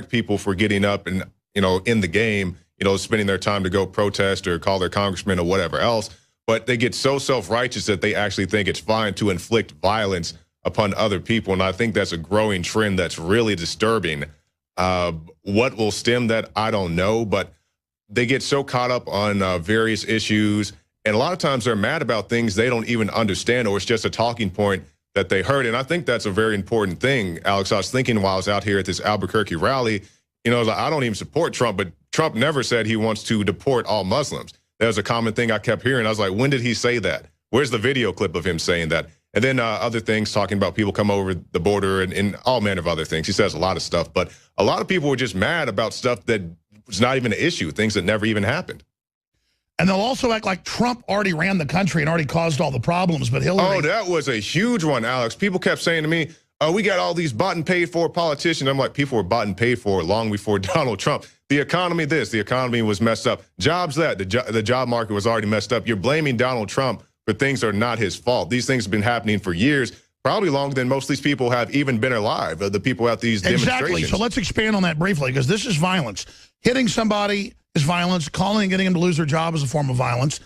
people for getting up and, in the game, spending their time to go protest or call their congressman or whatever else. But they get so self-righteous that they actually think it's fine to inflict violence upon other people. And I think that's a growing trend that's really disturbing. What will stem that, I don't know. But they get so caught up on various issues. And a lot of times they're mad about things they don't even understand, or it's just a talking point that they heard. And I think that's a very important thing, Alex. I was thinking while I was out here at this Albuquerque rally, I don't even support Trump, but Trump never said he wants to deport all Muslims. That was a common thing I kept hearing. I was like, when did he say that? Where's the video clip of him saying that? And then other things, talking about people come over the border and all manner of other things. He says a lot of stuff, but a lot of people were just mad about stuff that was not even an issue, things that never even happened. And they'll also act like Trump already ran the country and already caused all the problems, but Hillary... Oh, that was a huge one, Alex. People kept saying to me, oh, we got all these bought and paid for politicians. I'm like, people were bought and paid for long before Donald Trump. The economy this, the economy was messed up. Jobs that, the job market was already messed up. You're blaming Donald Trump for things that are not his fault. These things have been happening for years, probably longer than most of these people have even been alive, the people at these demonstrations. Exactly. So let's expand on that briefly, because this is violence. Hitting somebody is violence. Calling and getting them to lose their job is a form of violence.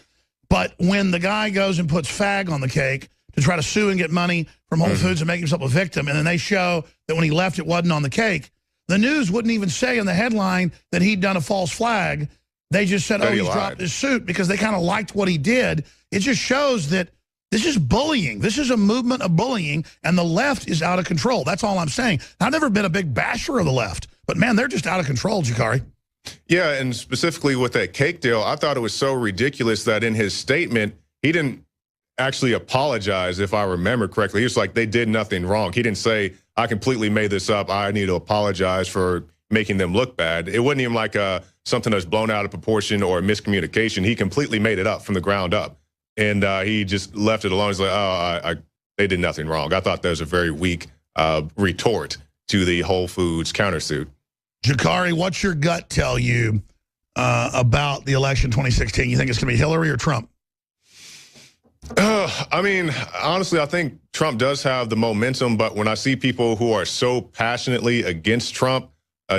But when the guy goes and puts fag on the cake to try to sue and get money from Whole Foods and make himself a victim, and then they show that when he left it wasn't on the cake, the news wouldn't even say in the headline that he'd done a false flag. They just said, oh, he's dropped his suit, because they kind of liked what he did. It just shows that this is bullying. This is a movement of bullying, and the left is out of control. That's all I'm saying. I've never been a big basher of the left, but, man, they're just out of control, Jakari. Yeah, and specifically with that cake deal, I thought it was so ridiculous that in his statement, he didn't actually apologize, if I remember correctly. He was like, they did nothing wrong. He didn't say, I completely made this up. I need to apologize for making them look bad. It wasn't even like something that's blown out of proportion or miscommunication. He completely made it up from the ground up. And he just left it alone. He's like, oh, they did nothing wrong. I thought that was a very weak retort to the Whole Foods countersuit. Jakari, what's your gut tell you about the election 2016? You think it's going to be Hillary or Trump? I mean, honestly, I think Trump does have the momentum, but when I see people who are so passionately against Trump,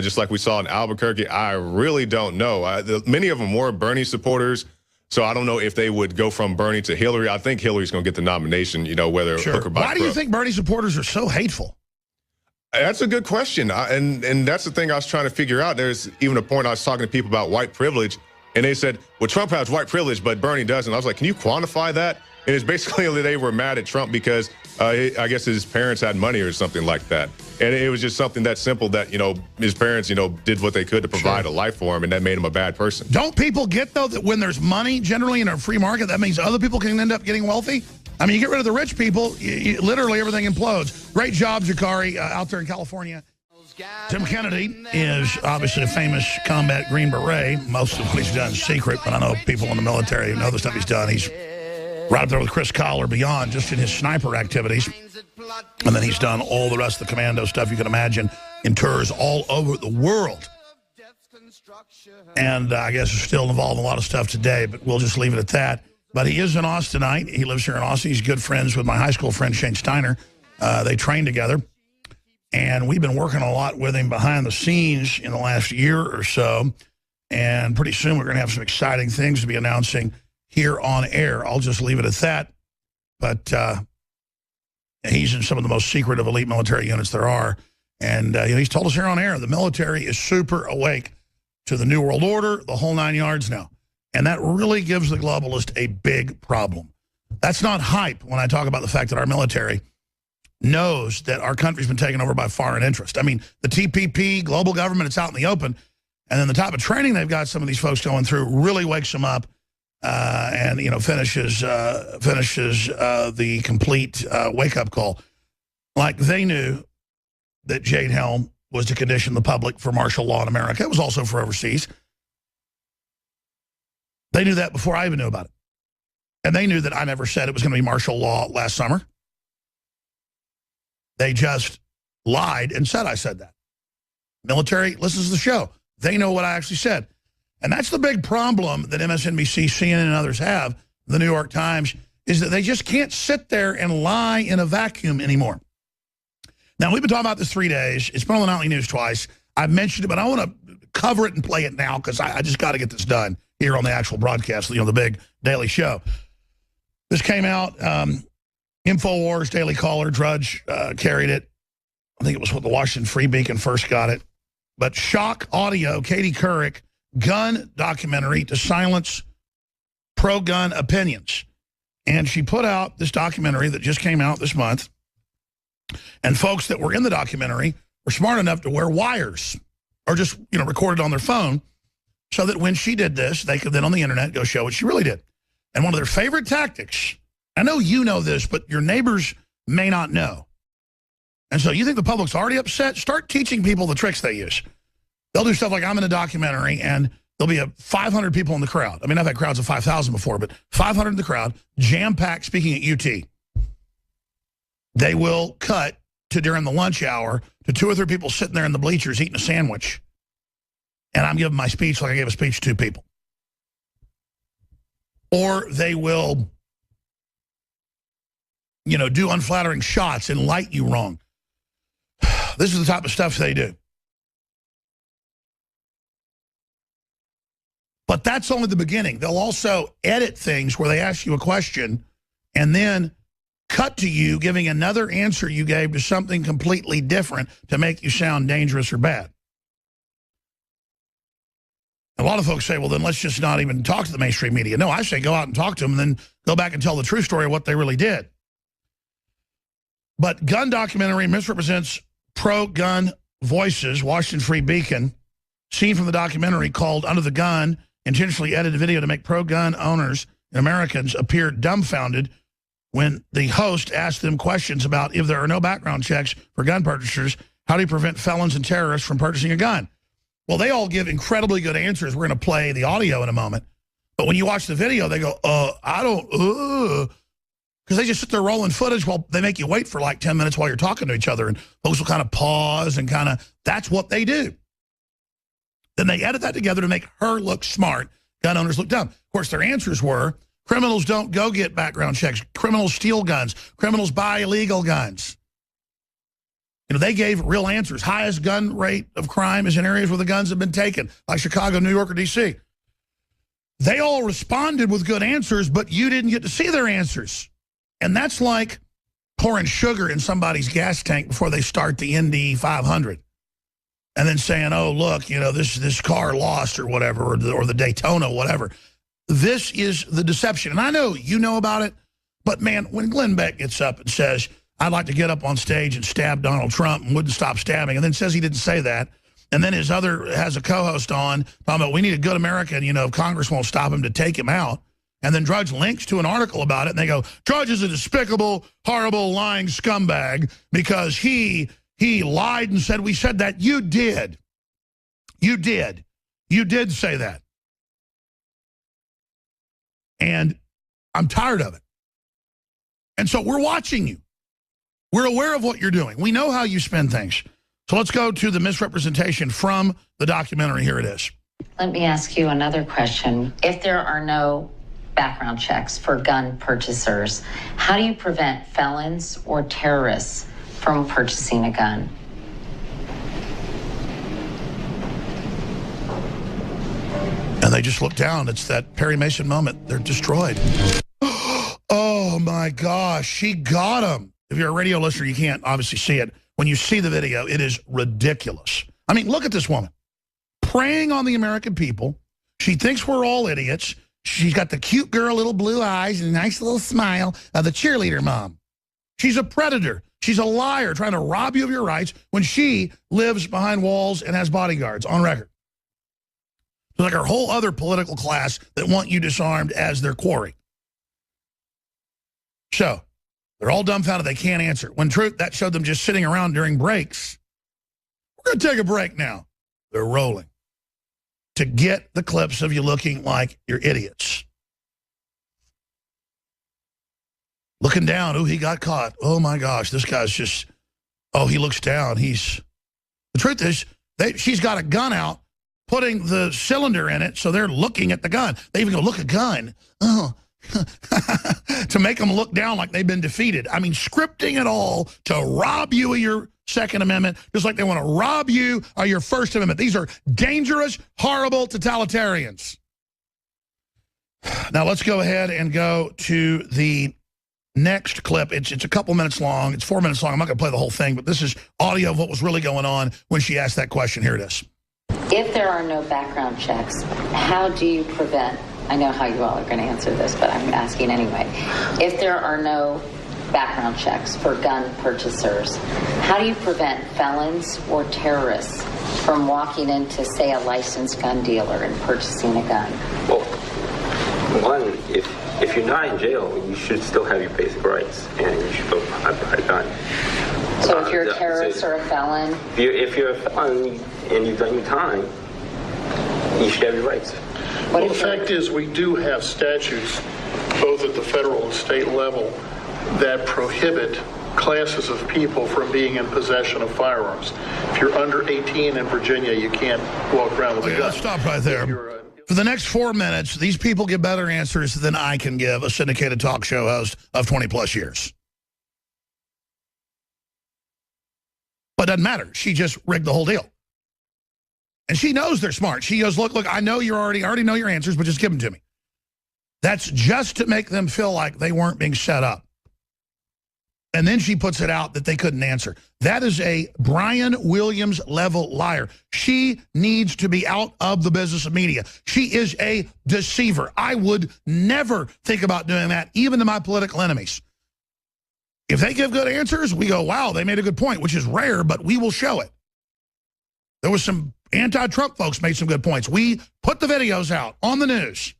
just like we saw in Albuquerque, I really don't know. Many of them were Bernie supporters, so I don't know if they would go from Bernie to Hillary. I think Hillary's going to get the nomination, whether hook or by crook. Why do you think Bernie supporters are so hateful? That's a good question, and that's the thing I was trying to figure out. There's even a point I was talking to people about white privilege, and they said, well, Trump has white privilege, but Bernie doesn't. I was like, can you quantify that? And it's basically they were mad at Trump because I guess his parents had money or something like that. And it was just something that simple that, his parents, did what they could to provide a life for him, and that made him a bad person. Don't people get, though, that when there's money, generally in a free market, that means other people can end up getting wealthy? I mean, you get rid of the rich people, literally everything implodes. Great job, Jakari, out there in California. Tim Kennedy is obviously a famous combat Green Beret. Most of what he's done is secret, but I know people in the military who know the stuff he's done. He's right up there with Chris Collar beyond, just in his sniper activities. And then he's done all the rest of the commando stuff you can imagine in tours all over the world. And I guess he's still involved in a lot of stuff today, but we'll just leave it at that. But he is in Austinite. He lives here in Austin. He's good friends with my high school friend, Shane Steiner. They trained together. And we've been working a lot with him behind the scenes in the last year or so. And pretty soon we're going to have some exciting things to be announcing here on air. I'll just leave it at that. But he's in some of the most secretive elite military units there are. And he's told us here on air, the military is super awake to the New World Order, the whole 9 yards now. And that really gives the globalist a big problem. That's not hype when I talk about the fact that our military knows that our country's been taken over by foreign interest. I mean, the TPP, global government, it's out in the open. And then the type of training they've got some of these folks going through really wakes them up. And finishes the complete wake-up call. Like they knew that Jade Helm was to condition the public for martial law in America. It was also for overseas. They knew that before I even knew about it. And they knew that I never said it was going to be martial law last summer. They just lied and said I said that. Military listens to the show. They know what I actually said. And that's the big problem that MSNBC, CNN, and others have, the New York Times, is that they just can't sit there and lie in a vacuum anymore. Now, we've been talking about this 3 days. It's been on the nightly news twice. I've mentioned it, but I want to cover it and play it now because I just got to get this done here on the actual broadcast, the big daily show. This came out, InfoWars, Daily Caller, Drudge carried it. I think it was what the Washington Free Beacon first got it. But shock audio, Katie Couric, gun documentary to silence pro-gun opinions. And she put out this documentary that just came out this month. And folks that were in the documentary were smart enough to wear wires or just, record it on their phone so that when she did this, they could then on the internet go show what she really did. And one of their favorite tactics, I know you know this, but your neighbors may not know. And so you think the public's already upset? Start teaching people the tricks they use. They'll do stuff like I'm in a documentary and there'll be 500 people in the crowd. I mean, I've had crowds of 5,000 before, but 500 in the crowd, jam-packed, speaking at UT. They will cut to during the lunch hour to 2 or 3 people sitting there in the bleachers eating a sandwich. And I'm giving my speech like I gave a speech to 2 people. Or they will, do unflattering shots and light you wrong. This is the type of stuff they do. But that's only the beginning. They'll also edit things where they ask you a question and then cut to you giving another answer you gave to something completely different to make you sound dangerous or bad. A lot of folks say, well, then let's just not even talk to the mainstream media. No, I say go out and talk to them and then go back and tell the true story of what they really did. But gun documentary misrepresents pro-gun voices. Washington Free Beacon, scene from the documentary called Under the Gun, intentionally edited video to make pro-gun owners and Americans appear dumbfounded when the host asked them questions about if there are no background checks for gun purchasers, how do you prevent felons and terrorists from purchasing a gun? Well, they all give incredibly good answers. We're going to play the audio in a moment. But when you watch the video, they go, I don't, because they just sit there rolling footage while they make you wait for like 10 minutes while you're talking to each other. And folks will kind of pause and that's what they do. Then they edit that together to make her look smart, gun owners look dumb. Of course, their answers were, criminals don't go get background checks. Criminals steal guns. Criminals buy illegal guns. They gave real answers. Highest gun rate of crime is in areas where the guns have been taken, like Chicago, New York, or D.C. They all responded with good answers, but you didn't get to see their answers. And that's like pouring sugar in somebody's gas tank before they start the Indy 500. And then saying, oh, look, this car lost or whatever, or the Daytona, whatever. This is the deception. And I know you know about it, but, man, when Glenn Beck gets up and says, I'd like to get up on stage and stab Donald Trump and wouldn't stop stabbing, and then says he didn't say that, and then his other has a co-host on talking about we need a good American, if Congress won't stop him to take him out, and then Drudge links to an article about it, and they go, Drudge is a despicable, horrible, lying scumbag because he lied and said we said that. You did. You did. You did say that. And I'm tired of it. And so we're watching you. We're aware of what you're doing. We know how you spend things. So let's go to the misrepresentation from the documentary. Here it is. Let me ask you another question. If there are no background checks for gun purchasers, how do you prevent felons or terrorists from purchasing a gun? And they just look down. It's that Perry Mason moment. They're destroyed. Oh, my gosh. She got him. If you're a radio listener, you can't obviously see it. When you see the video, it is ridiculous. I mean, look at this woman. Preying on the American people. She thinks we're all idiots. She's got the cute girl, little blue eyes, and a nice little smile of the cheerleader mom. She's a predator. She's a liar trying to rob you of your rights when she lives behind walls and has bodyguards on record. It's like our whole other political class that want you disarmed as their quarry. So they're all dumbfounded. They can't answer. When truth, that showed them just sitting around during breaks. We're going to take a break now. They're rolling to get the clips of you looking like you're idiots. Looking down. Oh, he got caught. Oh, my gosh. This guy's just, oh, he looks down. The truth is, she's got a gun out, putting the cylinder in it, so they're looking at the gun. They even go, look, a gun. Oh. To make them look down like they've been defeated. I mean, scripting it all to rob you of your Second Amendment, just like they want to rob you of your First Amendment. These are dangerous, horrible totalitarians. Now let's go ahead and go to the next clip. It's a couple minutes long. It's 4 minutes long. I'm not going to play the whole thing, but this is audio of what was really going on when she asked that question. Here it is. If there are no background checks, how do you prevent, I know how you all are going to answer this, but I'm asking anyway. If there are no background checks for gun purchasers, how do you prevent felons or terrorists from walking into, say, a licensed gun dealer and purchasing a gun? Well, one, if you're not in jail, you should still have your basic rights, and you should still buy a gun. So if you're a terrorist or a felon? If you're a felon and you've done your time, you should have your rights. Well, the fact is, we do have statutes, both at the federal and state level, that prohibit classes of people from being in possession of firearms. If you're under 18 in Virginia, you can't walk around with a gun. Let's stop right there. For the next 4 minutes, these people give better answers than I can give, a syndicated talk show host of 20-plus years. But it doesn't matter. She just rigged the whole deal. And she knows they're smart. She goes, look, I know I already know your answers, but just give them to me. That's just to make them feel like they weren't being set up. And then she puts it out that they couldn't answer. That is a Brian Williams level liar. She needs to be out of the business of media. She is a deceiver. I would never think about doing that, even to my political enemies. If they give good answers, we go, wow, they made a good point, which is rare, but we will show it. There was some anti-Trump folks made some good points. We put the videos out on the news.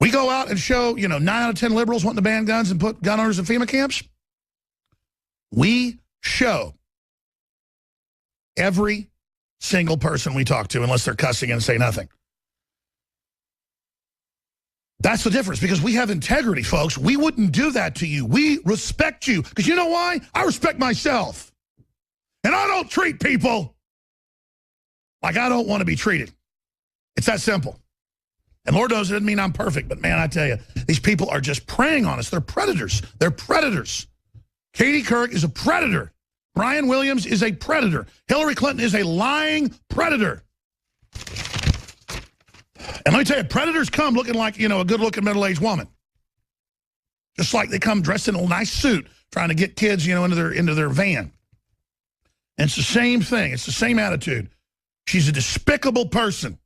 We go out and show, 9 out of 10 liberals wanting to ban guns and put gun owners in FEMA camps. We show every single person we talk to, unless they're cussing and say nothing. That's the difference, because we have integrity, folks. We wouldn't do that to you. We respect you, because you know why? I respect myself. And I don't treat people like I don't want to be treated. It's that simple. And Lord knows it doesn't mean I'm perfect, but man, I tell you, these people are just preying on us. They're predators. They're predators. Katie Couric is a predator. Brian Williams is a predator. Hillary Clinton is a lying predator. And let me tell you, predators come looking like, a good-looking middle-aged woman. Just like they come dressed in a nice suit, trying to get kids, into their van. And it's the same thing. It's the same attitude. She's a despicable person.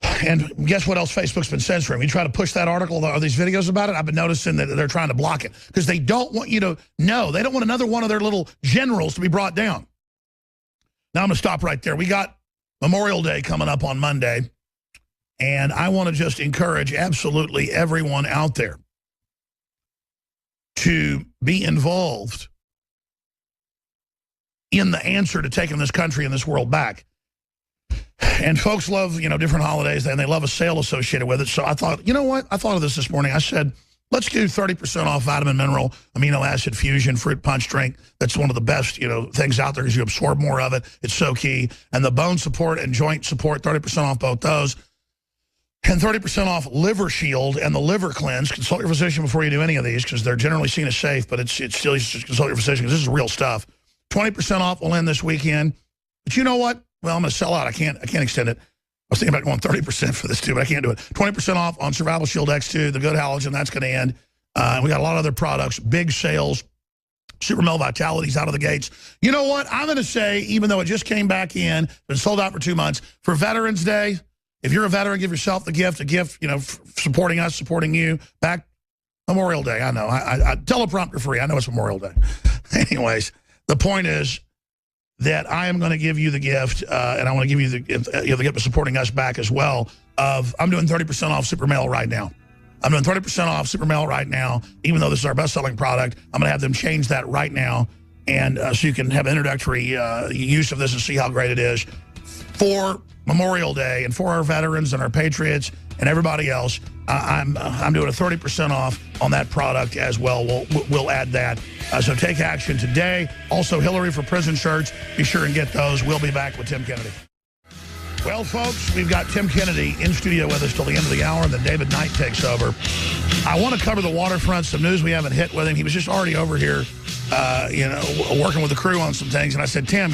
And guess what else Facebook's been censoring? You try to push that article or these videos about it, I've been noticing that they're trying to block it because they don't want you to know. They don't want another one of their little generals to be brought down. Now I'm going to stop right there. We got Memorial Day coming up on Monday, and I want to just encourage absolutely everyone out there to be involved in the answer to taking this country and this world back. And folks love, different holidays, and they love a sale associated with it. So I thought, you know what? I thought of this morning. I said, let's do 30% off vitamin, mineral, amino acid fusion, fruit punch drink. That's one of the best, things out there because you absorb more of it. It's so key. And the bone support and joint support, 30% off both those. And 30% off Liver Shield and the Liver Cleanse. Consult your physician before you do any of these because they're generally seen as safe, but it's still just consult your physician because this is real stuff. 20% off will end this weekend. But you know what? Well, I'm going to sell out. I can't extend it. I was thinking about going 30% for this too, but I can't do it. 20% off on Survival Shield X2, the good halogen, that's going to end. We got a lot of other products, big sales. Super Male Vitality's out of the gates. You know what? I'm going to say, even though it just came back in, been sold out for 2 months, for Veterans Day, if you're a veteran, give yourself the gift, supporting us, supporting you. Back Memorial Day, I know. I teleprompter free. I know it's Memorial Day. Anyways, the point is that I am going to give you the gift, and I want to give you the gift of supporting us back as well. I'm doing 30% off Super Male right now. I'm doing 30% off Super Male right now, even though this is our best-selling product. I'm going to have them change that right now, and so you can have introductory use of this and see how great it is for Memorial Day and for our veterans and our patriots and everybody else. I'm doing a 30% off on that product as well. We'll add that. So take action today. Also, Hillary for Prison shirts. Be sure and get those. We'll be back with Tim Kennedy. Well, folks, we've got Tim Kennedy in studio with us till the end of the hour, and then David Knight takes over. I want to cover the waterfront, some news we haven't hit with him. He was just already over here you know, working with the crew on some things, and I said, Tim,